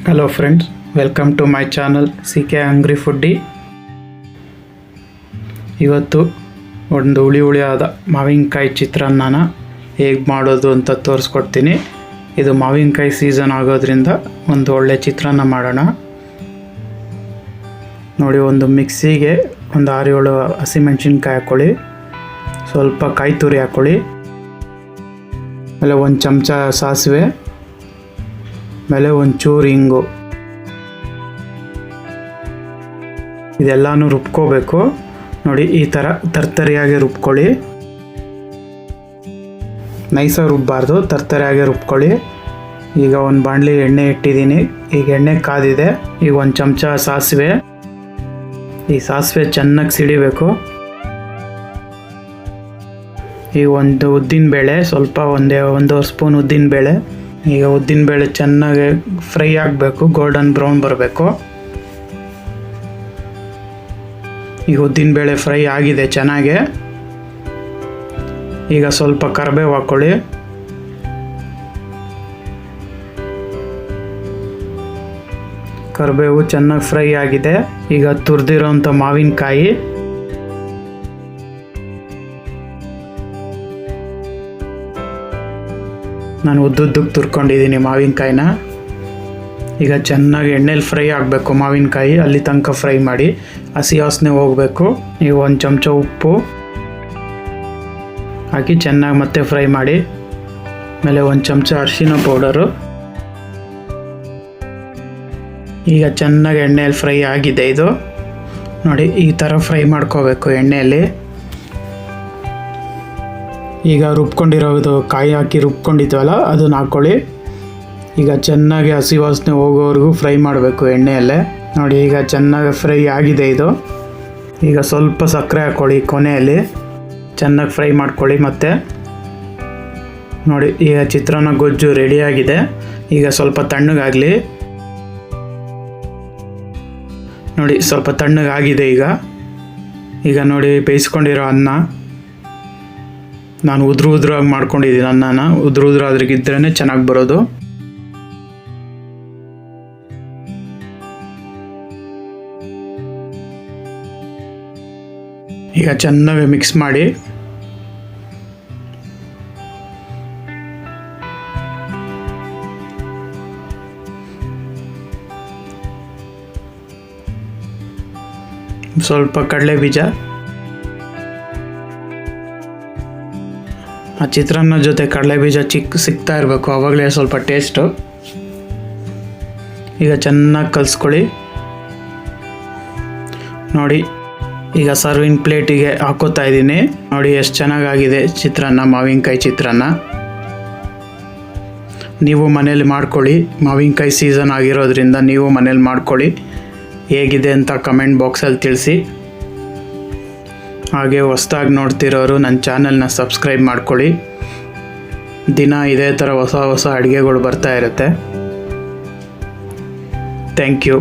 Hello friends, welcome to my channel CK hungry foodie. ಇವತ್ತು ಒಂದು ಹುಳಿಯಾದ ಮಾವಿನಕಾಯಿ ಚಿತ್ರಾನ್ನನ ಹೇಗೆ ಮಾಡೋದು ಅಂತ ತೋರಿಸ್ಕೊಡ್ತೀನಿ. ಇದು ಮಾವಿನಕಾಯಿ ಸೀಸನ್ ಆಗೋದ್ರಿಂದ ಒಂದು ಒಳ್ಳೆ ಚಿತ್ರಾನ್ನ ಮಾಡೋಣ. ನೋಡಿ, ಒಂದು ಮಿಕ್ಸಿಗೆ ಒಂದು 6-7 ಹಸಿಮೆಣಸಿನ್ಕಾಯಿ ಹಾಕ್ಕೊಳ್ಳಿ, ಸ್ವಲ್ಪ ಕಾಯಿ ತುರಿ ಹಾಕ್ಕೊಳ್ಳಿ, ಆಮೇಲೆ ಒಂದು ಚಮಚ ಸಾಸಿವೆ, ಆಮೇಲೆ ಒಂಚೂರು ಹಿಂಗು. ಇದೆಲ್ಲನೂ ರುಬ್ಕೋಬೇಕು. ನೋಡಿ, ಈ ಥರ ತರ್ತರಿಯಾಗಿ ರುಬ್ಕೊಳ್ಳಿ. ನೈಸಾಗಿ ರುಬ್ಬಾರ್ದು, ತರ್ತರಿಯಾಗಿ ರುಬ್ಕೊಳ್ಳಿ. ಈಗ ಒಂದು ಬಾಣಲಿ ಎಣ್ಣೆ ಇಟ್ಟಿದ್ದೀನಿ. ಈಗ ಎಣ್ಣೆ ಕಾದಿದೆ. ಈಗ ಒಂದು ಚಮಚ ಸಾಸಿವೆ. ಈ ಸಾಸಿವೆ ಚೆನ್ನಾಗಿ ಸಿಡಿಬೇಕು. ಈಗ ಒಂದು ಉದ್ದಿನಬೇಳೆ, ಸ್ವಲ್ಪ ಒಂದೂವರೆ ಸ್ಪೂನ್ ಉದ್ದಿನಬೇಳೆ. ಈಗ ಉದ್ದಿನಬೇಳೆ ಚೆನ್ನಾಗಿ ಫ್ರೈ ಆಗಬೇಕು, ಗೋಲ್ಡನ್ ಬ್ರೌನ್ ಬರಬೇಕು. ಈಗ ಉದ್ದಿನಬೇಳೆ ಫ್ರೈ ಆಗಿದೆ ಚೆನ್ನಾಗೆ. ಈಗ ಸ್ವಲ್ಪ ಕರಿಬೇವು ಹಾಕ್ಕೊಳ್ಳಿ. ಕರಿಬೇವು ಚೆನ್ನಾಗಿ ಫ್ರೈ ಆಗಿದೆ. ಈಗ ತುರಿದಿರೋಂಥ ಮಾವಿನಕಾಯಿ, ನಾನು ಉದ್ದುದ್ದಕ್ಕೆ ತುರ್ಕೊಂಡಿದ್ದೀನಿ ಮಾವಿನಕಾಯಿನ. ಈಗ ಚೆನ್ನಾಗಿ ಎಣ್ಣೆಲಿ ಫ್ರೈ ಆಗಬೇಕು ಮಾವಿನಕಾಯಿ, ಅಲ್ಲಿ ತನಕ ಫ್ರೈ ಮಾಡಿ, ಹಸಿ ವಾಸನೆ ಹೋಗಬೇಕು. ಈಗ ಒಂದು ಚಮಚ ಉಪ್ಪು ಹಾಕಿ ಚೆನ್ನಾಗಿ ಮತ್ತೆ ಫ್ರೈ ಮಾಡಿ. ಆಮೇಲೆ ಒಂದು ಚಮಚ ಅರಿಶಿನ ಪೌಡರು. ಈಗ ಚೆನ್ನಾಗಿ ಎಣ್ಣೆಯಲ್ಲಿ ಫ್ರೈ ಆಗಿದೆ ಇದು. ನೋಡಿ, ಈ ಥರ ಫ್ರೈ ಮಾಡ್ಕೋಬೇಕು ಎಣ್ಣೆಯಲ್ಲಿ. ಈಗ ರುಬ್ಕೊಂಡಿರೋದು ಕಾಯಿ ಹಾಕಿ ರುಬ್ಕೊಂಡಿದ್ವಲ್ಲ, ಅದನ್ನ ಹಾಕ್ಕೊಳ್ಳಿ. ಈಗ ಚೆನ್ನಾಗಿ ಹಸಿ ವಾಸನೆ ಹೋಗೋವರೆಗೂ ಫ್ರೈ ಮಾಡಬೇಕು ಎಣ್ಣೆಯಲ್ಲೇ. ನೋಡಿ, ಈಗ ಚೆನ್ನಾಗಿ ಫ್ರೈ ಆಗಿದೆ ಇದು. ಈಗ ಸ್ವಲ್ಪ ಸಕ್ಕರೆ ಹಾಕ್ಕೊಳ್ಳಿ ಕೊನೆಯಲ್ಲಿ, ಚೆನ್ನಾಗಿ ಫ್ರೈ ಮಾಡ್ಕೊಳ್ಳಿ ಮತ್ತೆ. ನೋಡಿ, ಈಗ ಚಿತ್ರಾನ್ನ ಗೊಜ್ಜು ರೆಡಿಯಾಗಿದೆ. ಈಗ ಸ್ವಲ್ಪ ತಣ್ಣಗಾಗಲಿ. ನೋಡಿ, ಸ್ವಲ್ಪ ತಣ್ಣಗಾಗಿದೆ ಈಗ ನೋಡಿ, ಬೇಯಿಸ್ಕೊಂಡಿರೋ ಅನ್ನ ನಾನು ಉದ್ರಾಗಿ ಮಾಡ್ಕೊಂಡಿದ್ದೀನಿ. ಅನ್ನನ ಉದ್ರಾದ್ರಿಗಿದ್ರೇ ಚೆನ್ನಾಗಿ ಬರೋದು. ಈಗ ಚೆನ್ನಾಗಿ ಮಿಕ್ಸ್ ಮಾಡಿ. ಸ್ವಲ್ಪ ಕಡಲೆ ಬೀಜ. ಆ ಚಿತ್ರಾನ್ನ ಜೊತೆ ಕಡಲೆ ಬೀಜ ಸಿಗ್ತಾ ಇರಬೇಕು, ಆವಾಗಲೇ ಸ್ವಲ್ಪ ಟೇಸ್ಟು. ಈಗ ಚೆನ್ನಾಗಿ ಕಲಿಸ್ಕೊಳ್ಳಿ. ನೋಡಿ, ಈಗ ಸರ್ವಿಂಗ್ ಪ್ಲೇಟಿಗೆ ಹಾಕೋತಾ ಇದ್ದೀನಿ. ನೋಡಿ ಎಷ್ಟು ಚೆನ್ನಾಗಾಗಿದೆ ಚಿತ್ರಾನ್ನ, ಮಾವಿನಕಾಯಿ ಚಿತ್ರಾನ್ನ. ನೀವು ಮನೇಲಿ ಮಾಡ್ಕೊಳ್ಳಿ. ಮಾವಿನಕಾಯಿ ಸೀಸನ್ ಆಗಿರೋದ್ರಿಂದ ನೀವು ಮನೇಲಿ ಮಾಡ್ಕೊಳ್ಳಿ. ಹೇಗಿದೆ ಅಂತ ಕಮೆಂಟ್ ಬಾಕ್ಸಲ್ಲಿ ತಿಳಿಸಿ. ಹಾಗೆ ಹೊಸದಾಗಿ ನೋಡ್ತಿರೋರು ನನ್ನ ಚಾನಲ್ನ ಸಬ್ಸ್ಕ್ರೈಬ್ ಮಾಡ್ಕೊಳ್ಳಿ. ದಿನ ಇದೇ ಥರ ಹೊಸ ಅಡುಗೆಗಳು ಬರ್ತಾ ಇರುತ್ತೆ. Thank you.